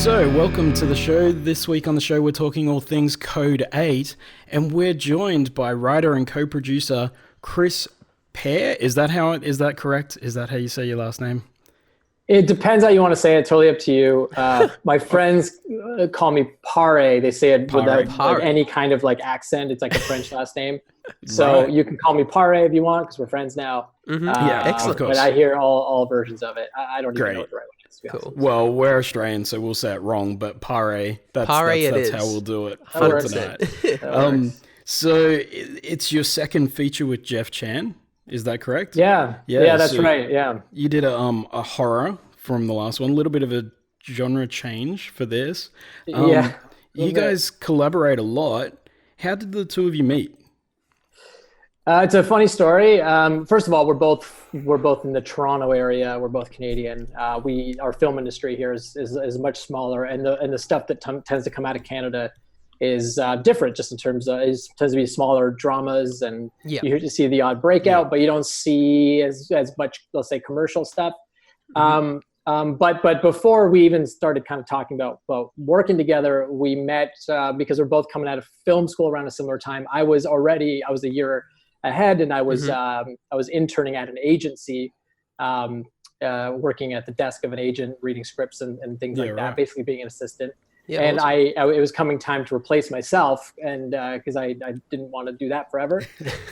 So, welcome to the show. This week on the show, we're talking all things Code 8, and we're joined by writer and co-producer Chris Paré. Is that correct? Is that how you say your last name? It depends how you want to say it. Totally up to you. My friends call me Paré. They say it without like, any kind of like accent. It's like a French last name. So Right. you can call me Paré if you want, because we're friends now. Yeah, excellent. But I hear all versions of it. I don't even know what the right one is. Cool. Well, we're Australian, so we'll say it wrong, but Paré, that's how we'll do it for 100%. tonight. So it's your second feature with Jeff Chan, is that correct? Yeah, that's so right. Yeah. You did a horror from the last one, a little bit of a genre change for this. You guys collaborate a lot. How did the two of you meet? It's a funny story. First of all, we're both in the Toronto area. We're both Canadian. Our film industry here is much smaller, and the stuff that tends to come out of Canada is different, just in terms of it tends to be smaller dramas, and you see the odd breakout, but you don't see as much, let's say, commercial stuff. But before we even started kind of talking about working together, we met because we're both coming out of film school around a similar time. I was a year ahead, and I was interning at an agency, working at the desk of an agent, reading scripts and things like that, basically being an assistant. Yeah, and awesome. It was coming time to replace myself, and because I didn't want to do that forever.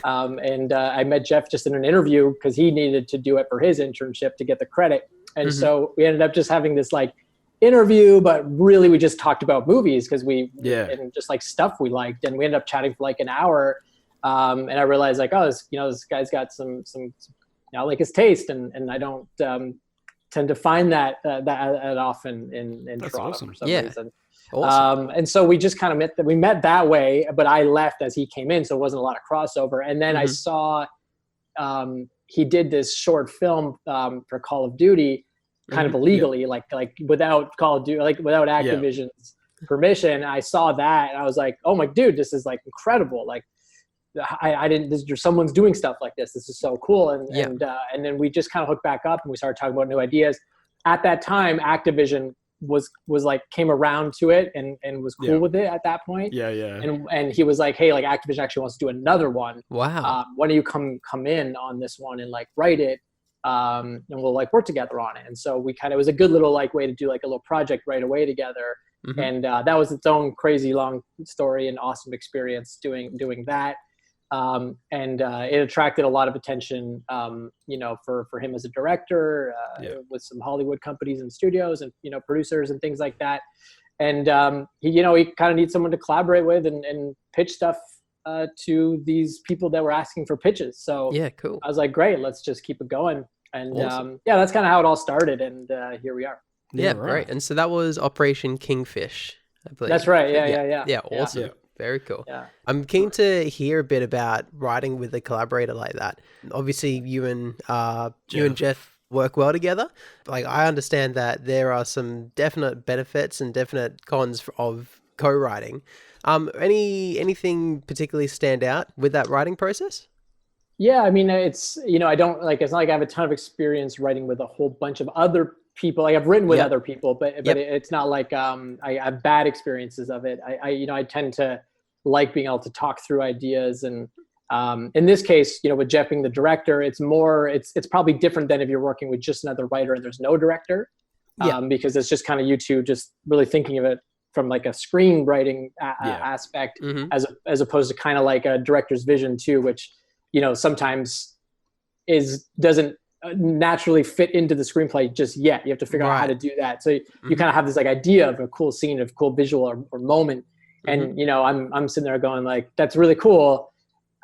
I met Jeff just in an interview because he needed to do it for his internship to get the credit. And so we ended up just having this like interview, but really we just talked about movies because and just like stuff we liked, and we ended up chatting for like an hour. And I realized like, this guy's got some I like his taste, and I don't tend to find that often in Toronto awesome. for some reason. Awesome. And so we just kind of met that way, but I left as he came in, so it wasn't a lot of crossover. And then I saw he did this short film for Call of Duty, kind of illegally, like without Call of Duty, like without Activision's permission. I saw that, and I was like, oh my dude, this is like incredible. Like someone's doing stuff like this. This is so cool. And then we just kind of hooked back up, and we started talking about new ideas. At that time, Activision was like came around to it and was cool with it at that point. And he was like, hey, like Activision actually wants to do another one. Wow. Why don't you come in on this one and like write it, and we'll like work together on it. And so it was a good little like way to do like a little project right away together. And that was its own crazy long story and awesome experience doing that. It attracted a lot of attention, for him as a director, with some Hollywood companies and studios and, producers and things like that. And, he kind of needs someone to collaborate with and pitch stuff, to these people that were asking for pitches. So cool. I was like, great, let's just keep it going. And, awesome. that's kind of how it all started. And, here we are. Great. And so that was Operation Kingfish, I believe. That's right. Yeah. Yeah. Awesome. Yeah. Very cool. Yeah. I'm keen to hear a bit about writing with a collaborator like that. Obviously, you and Jeff work well together. Like, I understand that there are some definite benefits and definite cons of co-writing. Anything particularly stand out with that writing process? Yeah, I mean, it's I don't it's not like I have a ton of experience writing with a whole bunch of other people. Like I've written with other people, but it's not like I have bad experiences of it. I tend to like being able to talk through ideas, and in this case, with Jeff being the director, it's probably different than if you're working with just another writer and there's no director, because it's just kind of you two just really thinking of it from like a screenwriting aspect, as opposed to kind of like a director's vision too, which sometimes doesn't naturally fit into the screenplay just yet. You have to figure out how to do that. So you kind of have this like idea of a cool scene, of cool visual or moment. And, I'm sitting there going like, that's really cool.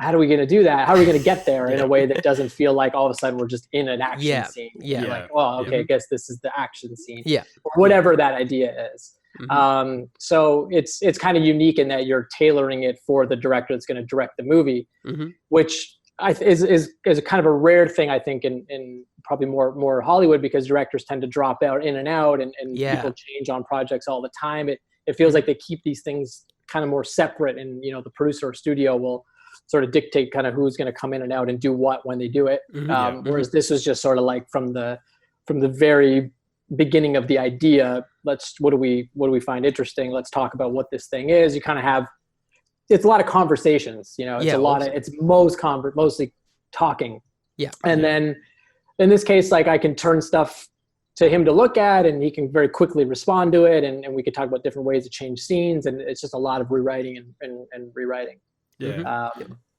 How are we going to do that? How are we going to get there in a way that doesn't feel like all of a sudden we're just in an action scene? Like, well, okay, I guess this is the action scene. Or whatever that idea is. So it's kind of unique in that you're tailoring it for the director that's going to direct the movie, which is kind of a rare thing, I think, in probably more Hollywood, because directors tend to drop out in and out, and people change on projects all the time. It feels like they keep these things kind of more separate, and the producer or studio will sort of dictate kind of who's going to come in and out and do what when they do it. Whereas this is just sort of like from the very beginning of the idea, what do we find interesting? Let's talk about what this thing is. You kind of have, it's a lot of conversations, it's mostly talking. Yeah. And then in this case, like I can turn stuff to him to look at, and he can very quickly respond to it. And we could talk about different ways to change scenes. And it's just a lot of rewriting and rewriting. Yeah.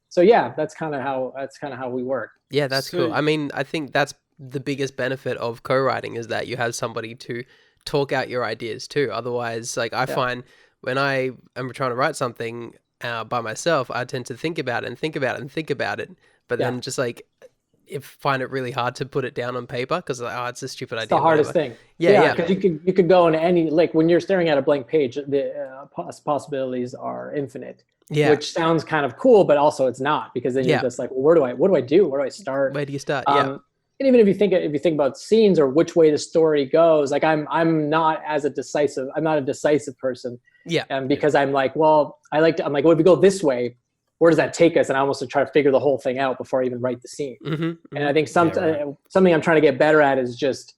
So yeah, that's kind of how we work. Yeah, that's cool. I mean, I think that's the biggest benefit of co-writing, is that you have somebody to talk out your ideas too. Otherwise, like I find when I am trying to write something by myself, I tend to think about it and think about it and think about it. But then just like, find it really hard to put it down on paper because it's a stupid idea. It's the hardest thing. Yeah. Because you could go in any, like when you're staring at a blank page, the possibilities are infinite. Yeah. Which sounds kind of cool, but also it's not, because then you're just like, well, what do I do? Where do I start? Where do you start? And even if you think about scenes or which way the story goes, like I'm not a decisive person. Yeah. And because I'm like, well, I'm like, well, if we go this way, where does that take us? And I almost try to figure the whole thing out before I even write the scene. And I think something I'm trying to get better at is just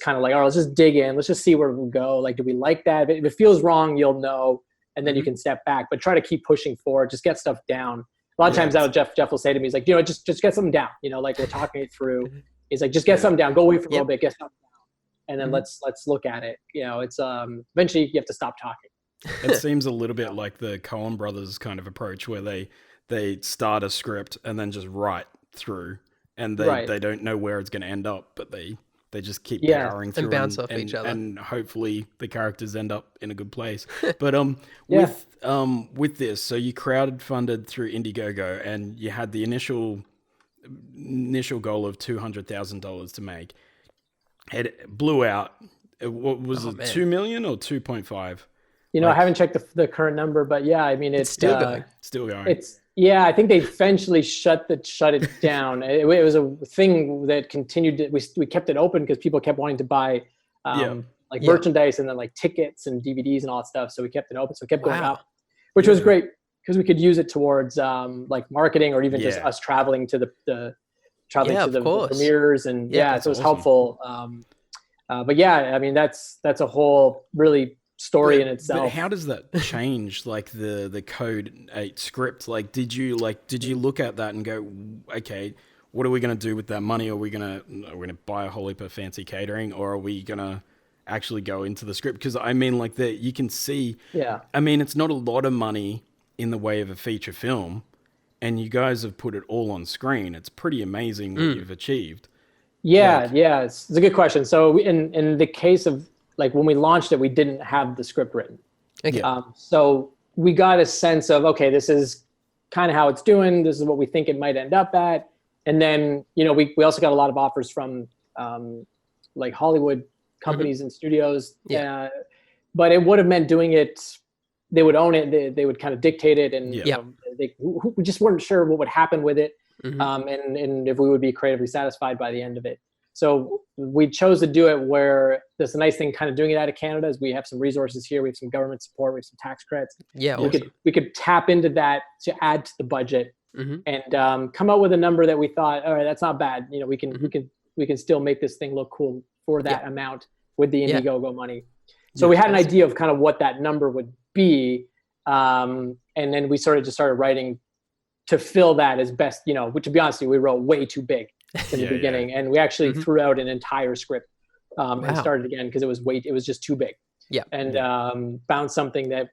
kind of like, all right, let's just dig in. Let's just see where we go. Like, do we like that? If it feels wrong, you'll know. And then you can step back, but try to keep pushing forward. Just get stuff down. A lot of times now Jeff will say to me, he's like, just get something down. Like we're talking it through. He's like, just get something down. Go away for a little bit, get something down. And then let's look at it. It's eventually you have to stop talking. It seems a little bit like the Coen brothers kind of approach, where they start a script and then just write through, and they don't know where it's going to end up, but they just keep powering through and bounce off each other, and hopefully the characters end up in a good place. But with this, so you crowdfunded through Indiegogo, and you had the initial goal of $200,000 to make. It blew out. What was it? 2 million or 2.5? I haven't checked the current number, but yeah, I mean, it's still going. Still going. I think they eventually shut it down. It was a thing that continued. We kept it open because people kept wanting to buy merchandise and then like tickets and DVDs and all that stuff. So we kept it open. So it kept going up, which was great because we could use it towards like marketing, or even just us traveling to the premieres, and so it was helpful. But yeah, I mean, that's a whole really story in itself. But how does that change like the Code 8 script? Like did you look at that and go, okay, what are we going to do with that money? Are we going to buy a whole heap of fancy catering, or are we going to actually go into the script? Because I mean, like you can see, I mean, it's not a lot of money in the way of a feature film, and you guys have put it all on screen. It's pretty amazing what you've achieved. It's a good question. So in the case of, like, when we launched it, we didn't have the script written. Okay. So we got a sense of, okay, this is kind of how it's doing. This is what we think it might end up at. And then, we also got a lot of offers from like Hollywood companies and studios. But it would have meant doing it, they would own it. They would kind of dictate it. And we just weren't sure what would happen with it. And if we would be creatively satisfied by the end of it. So we chose to do it where there's a nice thing kind of doing it out of Canada is we have some resources here. We have some government support. We have some tax credits. Yeah. We could tap into that to add to the budget and come out with a number that we thought, all right, that's not bad. We can still make this thing look cool for that amount with the Indiegogo money. So we had an idea of kind of what that number would be. And then we started writing to fill that as best, which, to be honest with you, we wrote way too big in the beginning, and we actually threw out an entire script and started again because it was just too big. And found something that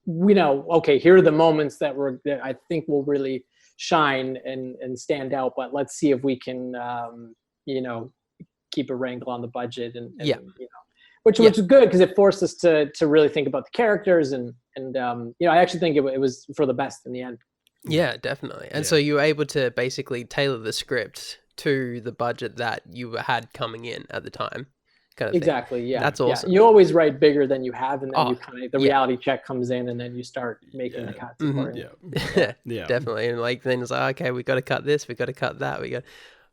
we know, okay, here are the moments that I think will really shine and stand out, but let's see if we can keep a wrangle on the budget and which is good because it forced us to really think about the characters and I actually think it was for the best in the end. Yeah, definitely. And so you were able to basically tailor the script to the budget that you had coming in at the time, kind of thing. Exactly. Yeah, that's awesome. Yeah. You always write bigger than you have, and then you kind of the reality check comes in, and then you start making the cuts. Yeah, definitely. And like then it's like, okay, we got to cut this, we got to cut that,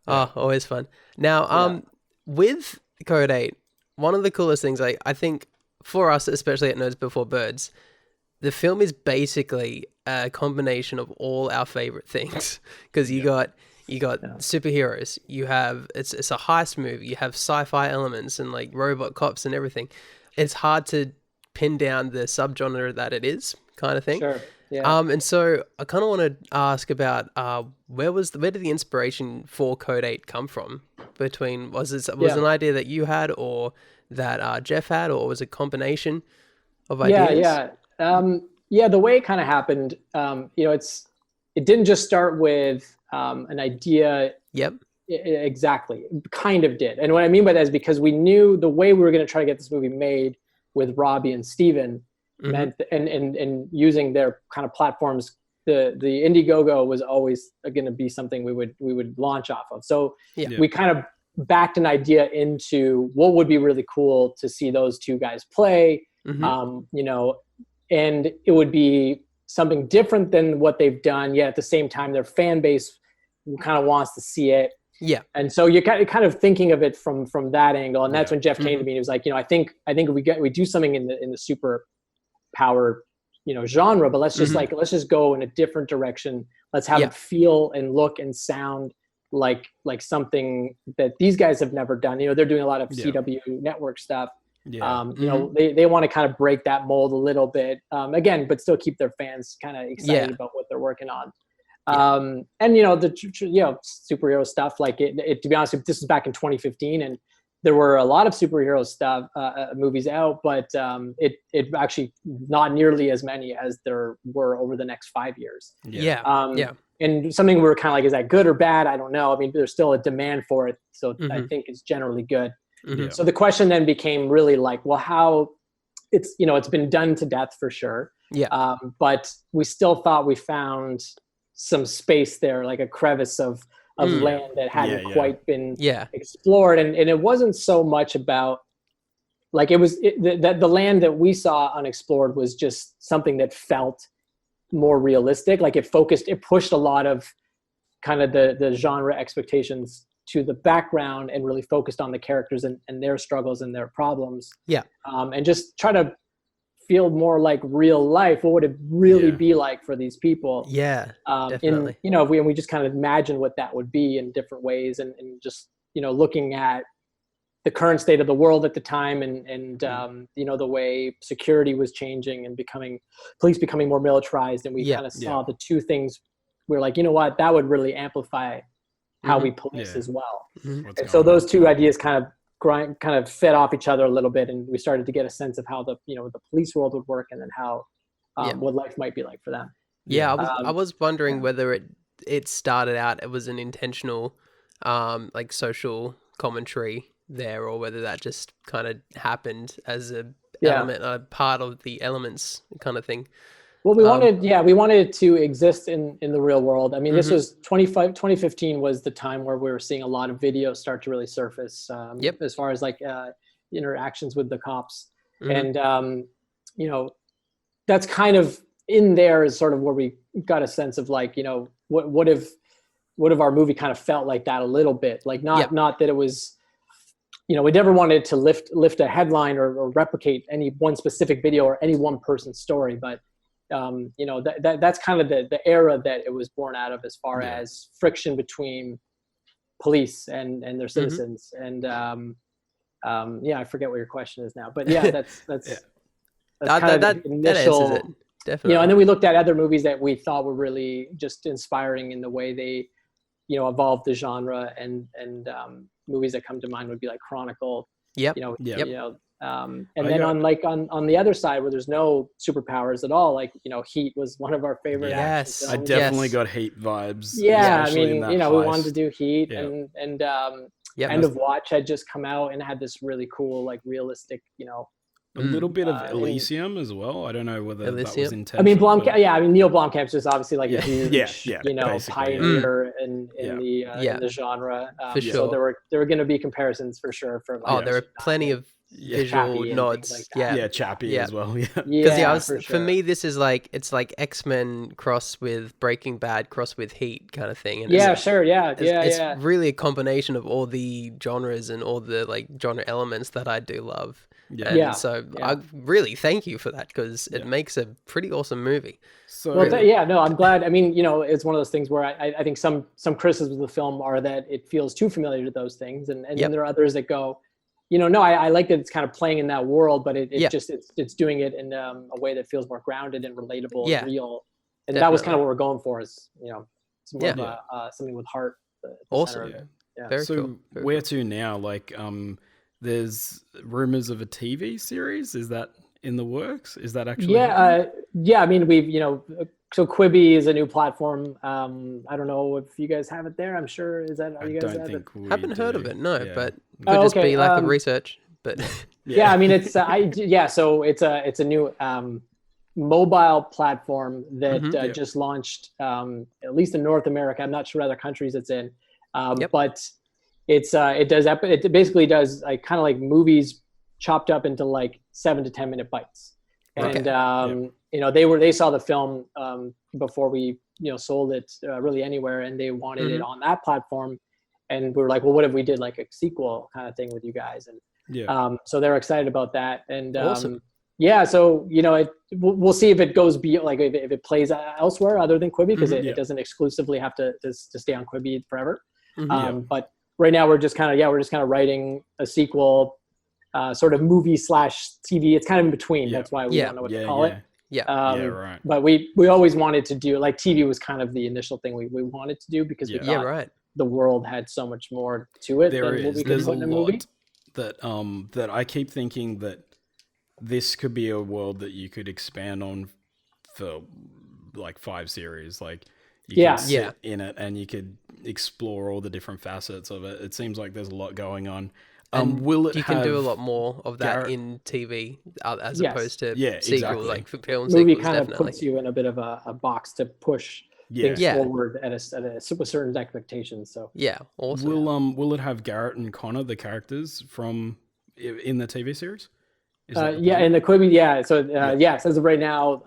always fun. Now, with Code 8, one of the coolest things I think for us, especially at Nerds Before Birds, the film is basically a combination of all our favorite things because you got superheroes, you have it's a heist movie, you have sci-fi elements and like robot cops and everything. it's hard to pin down the subgenre that it is, kind of thing. Sure. Yeah. And so I kind of want to ask about where did the inspiration for Code 8 come from? Was it an idea that you had, or that Jeff had, or was it a combination of ideas? The way it kind of happened, it didn't just start with an idea. Yep. Exactly. It kind of did. And what I mean by that is because we knew the way we were going to try to get this movie made with Robbie and Stephen meant, and using their kind of platforms, the Indiegogo was always going to be something we would launch off of. So we kind of backed an idea into what would be really cool to see those two guys play, and it would be something different than what they've done, yet at the same time their fan base kind of wants to see it. Yeah. And so you're kind of thinking of it from that angle. And that's when Jeff came to me and he was like, I think we do something in the super power, genre, but let's just go in a different direction. Let's have it feel and look and sound like something that these guys have never done. They're doing a lot of CW network stuff. Yeah. They want to kind of break that mold a little bit, again, but still keep their fans kind of excited about what they're working on. And the superhero stuff, like it to be honest, this was back in 2015, and there were a lot of superhero stuff movies out, but it actually not nearly as many as there were over the next 5 years. And something we were kind of like, is that good or bad? I don't know. I mean, there's still a demand for it, so I think it's generally good. So the question then became really like, well, how it's been done to death for sure. But we still thought we found some space there, like a crevice of land that hadn't quite been explored. And it wasn't so much about like, the land that we saw unexplored was just something that felt more realistic. Like it pushed a lot of kind of the genre expectations to the background and really focused on the characters and their struggles and their problems. And just try to feel more like real life. What would it really be like for these people? Definitely. We just kind of imagine what that would be in different ways, and just looking at the current state of the world at the time, and the way security was changing and police becoming more militarized, and we kind of saw the two things. We're like, what, that would really amplify how we police as well. And so those two ideas kind of fed off each other a little bit, and we started to get a sense of how the police world would work, and then how what life might be like for them. I was wondering whether it started out, it was an intentional like social commentary there, or whether that just kind of happened as a element, a part of the elements kind of thing. Well, we wanted it to exist in the real world. I mean, this was 2015 was the time where we were seeing a lot of videos start to really surface, as far as like interactions with the cops. And, that's kind of in there is sort of where we got a sense of like, what if our movie kind of felt like that a little bit, like not that it was, we never wanted to lift a headline or replicate any one specific video or any one person's story, but that's kind of the era that it was born out of, as far as friction between police and their citizens. And I forget what your question is now, but that's kind of the initial, that answers it. Definitely. And then we looked at other movies that we thought were really just inspiring in the way they evolved the genre, and movies that come to mind would be like Chronicle. And then on the other side, where there's no superpowers at all, like Heat was one of our favorite action films. I definitely got Heat vibes. I mean, we wanted to do Heat, and End of Watch had just come out and had this really cool, like realistic, a little bit of Elysium as well. I don't know whether that was intentional. I mean, Neil Blomkamp's just obviously like a huge, pioneer in the genre. For sure. So there were going to be comparisons for sure. There are plenty of visual nods. Chappie as well. For me, this is like, it's like X-Men cross with Breaking Bad cross with Heat kind of thing. And it's really a combination of all the genres and all the like genre elements that I do love. I really thank you for that, because it makes a pretty awesome movie. So I'm glad. I mean, it's one of those things where I think some criticisms of the film are that it feels too familiar to those things, and then there are others that go, no, I like that it's kind of playing in that world, but Yeah. it's doing it in a way that feels more grounded and relatable Yeah. and real. And Definitely. that was kind of what we're going for, is, it's more Yeah. of something with heart at the Awesome. center of it. Yeah. Very So cool. Very where cool. to now? Like, there's rumors of a TV series. Is that in the works? Is that actually happening? Yeah. I mean, we've, so Quibi is a new platform. I don't know if you guys have it there. I'm sure. Are I you guys don't have it? think we Haven't heard of do. it, no, Yeah. but No. could just okay, be lack of research. But Yeah, I mean, it's so it's a new mobile platform that Mhm. just launched, at least in North America. I'm not sure other countries it's in, Yep. but it basically does like kind of like movies chopped up into like 7 to 10 minute bites. Okay. And they saw the film before we sold it really anywhere, and they wanted it on that platform. And we were like, well, what if we did like a sequel kind of thing with you guys? And Yeah. so they're excited about that. And Awesome. yeah, so we'll see if it goes beyond, like if it plays elsewhere other than Quibi, because it doesn't exclusively have to stay on Quibi forever. But right now we're just kind of writing a sequel, sort of movie / TV. It's kind of in between. That's why we don't know what to call it. Yeah. Right. But we always wanted to do, like, TV was kind of the initial thing we wanted to do, because we thought the world had so much more to it than what we could put in a movie. That I keep thinking that this could be a world that you could expand on for like 5 series. Like, you could sit in it and you could explore all the different facets of it. It seems like there's a lot going on. You can do a lot more of that in TV as opposed to sequel, like for film movie sequels. kind Definitely of puts you in a bit of a box to push things forward at with certain expectations. So awesome. Will it have Garrett and Connor, the characters from in the TV series? In the Quibi, So yes, as of right now,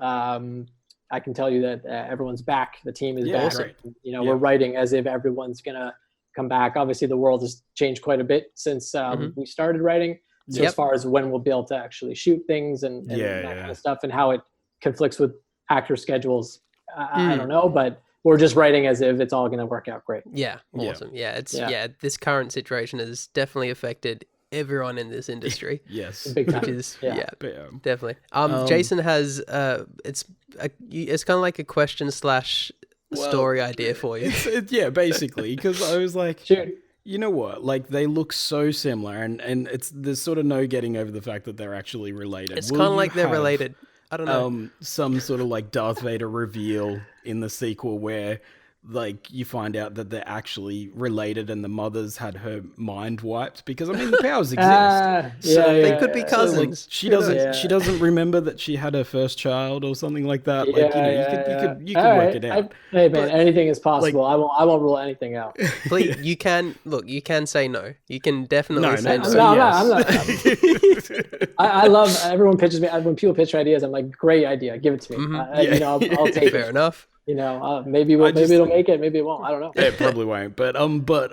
I can tell you that everyone's back. The team is back. Great. We're writing as if everyone's gonna come back. Obviously, the world has changed quite a bit since we started writing. So as far as when we'll be able to actually shoot things and that kind of stuff, and how it conflicts with actor schedules, I don't know, but we're just writing as if it's all going to work out great. Yeah, awesome. This current situation has definitely affected everyone in this industry. Yes, big time. Which is definitely. Jason has it's kind of like a question / story idea for you. Basically, because I was like, shoot. You know what? Like, they look so similar, and there's sort of no getting over the fact that they're actually related. It's kind of like they're related. I don't know. Some sort of like Darth Vader reveal in the sequel where, like, you find out that they're actually related and the mother's had her mind wiped, because I mean, the powers exist. They could be cousins. So, like, she doesn't remember that she had her first child or something like that. You could work it out. Hey man, anything is possible. Like, I won't rule anything out. Please, you can say no. You can definitely say no. I'm not. I love, everyone pitches me, when people pitch ideas, I'm like, great idea, give it to me. I'll take it. Fair enough. Maybe it'll make it, maybe it won't. I don't know. It probably won't. But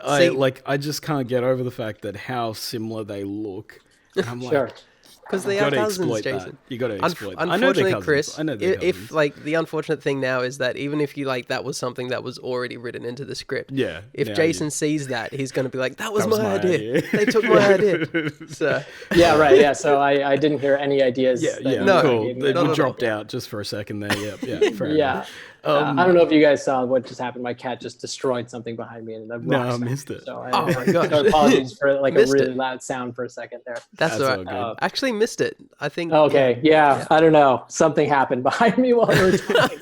I just can't get over the fact that how similar they look. And I'm like, because they are cousins, Jason. You got to exploit that. Unfortunately, Chris, I know they're cousins. if like the unfortunate thing now is that even if you like that was something that was already written into the script. Yeah. If Jason sees that, he's going to be like, that was my idea. They took my idea. So. Yeah, right. Yeah. So I didn't hear any ideas. No, cool. We dropped out just for a second there. Yeah. Fair enough. I don't know if you guys saw what just happened. My cat just destroyed something behind me, and I missed it. So oh my gosh! Apologies for like a really loud sound for a second there. That's all right. Actually missed it. I think. Okay. Yeah. I don't know. Something happened behind me while we were talking.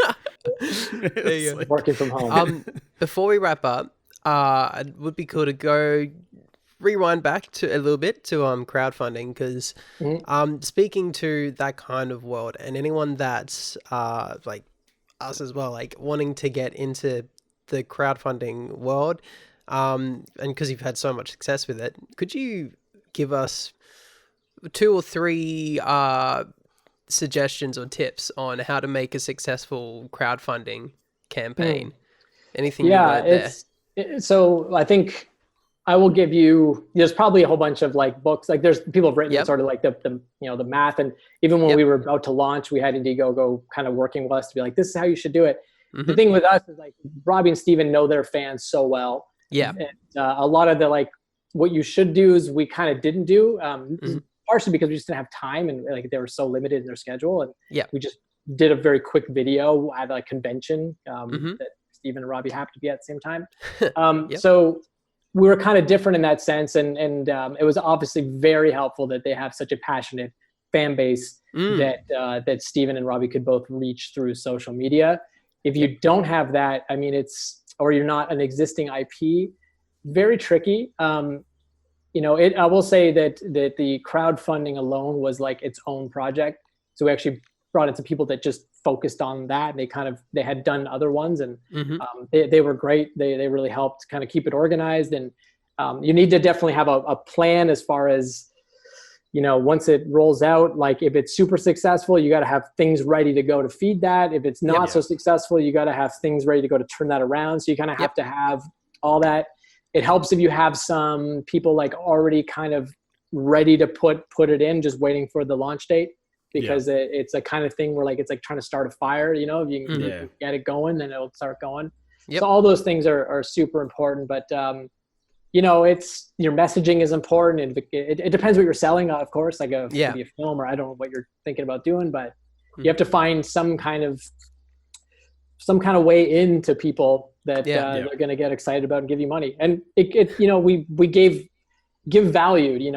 There you go. Working from home. Before we wrap up, it would be cool to go rewind back to a little bit to crowdfunding, because speaking to that kind of world, and anyone that's like us as well, like wanting to get into the crowdfunding world, and because you've had so much success with it, could you give us 2 or 3 suggestions or tips on how to make a successful crowdfunding campaign? Anything you learned there? So I think I will give you, there's probably a whole bunch of like books, like there's people have written sort of like the the math, and even when we were about to launch, we had Indiegogo kind of working with us to be like, this is how you should do it. The thing with us is like Robbie and Stephen know their fans so well. Yeah. And, a lot of the like what you should do is we kind of didn't do, partially because we just didn't have time, and like they were so limited in their schedule, and we just did a very quick video at a convention that Stephen and Robbie happened to be at the same time. So we were kind of different in that sense, and it was obviously very helpful that they have such a passionate fan base that Stephen and Robbie could both reach through social media. If you don't have that, I mean, or you're not an existing IP, very tricky. I will say that the crowdfunding alone was like its own project. So we actually brought in some people that just focused on that. They had done other ones, and they were great. They really helped kind of keep it organized. And you need to definitely have a plan as far as, once it rolls out, like if it's super successful, you got to have things ready to go to feed that. If it's not so successful, you got to have things ready to go to turn that around. So you kind of have to have all that. It helps if you have some people like already kind of ready to put it in, just waiting for the launch date, because it's a kind of thing where like, it's like trying to start a fire, if you can get it going, then it'll start going. So all those things are super important, but it's, your messaging is important, and it depends what you're selling, of course, like maybe a film, or I don't know what you're thinking about doing, but you have to find some kind of way into people that they're going to get excited about and give you money. And we give value,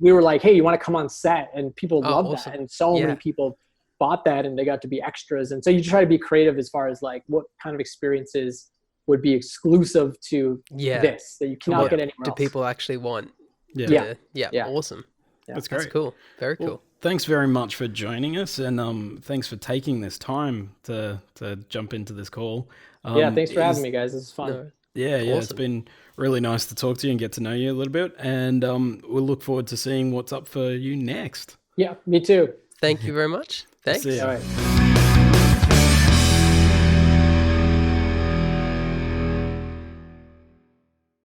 we were like, hey, you want to come on set? And people love that. And so many people bought that, and they got to be extras. And so you try to be creative as far as like what kind of experiences would be exclusive to this that you cannot get anywhere else. Do people actually want? Awesome. That's great. That's cool. Very cool. Well, thanks very much for joining us, and thanks for taking this time to jump into this call. Thanks for having me, guys. This is fun. Awesome. It's been really nice to talk to you and get to know you a little bit, and we'll look forward to seeing what's up for you next. Yeah, me too. Thank you very much. Thanks. See ya. All right.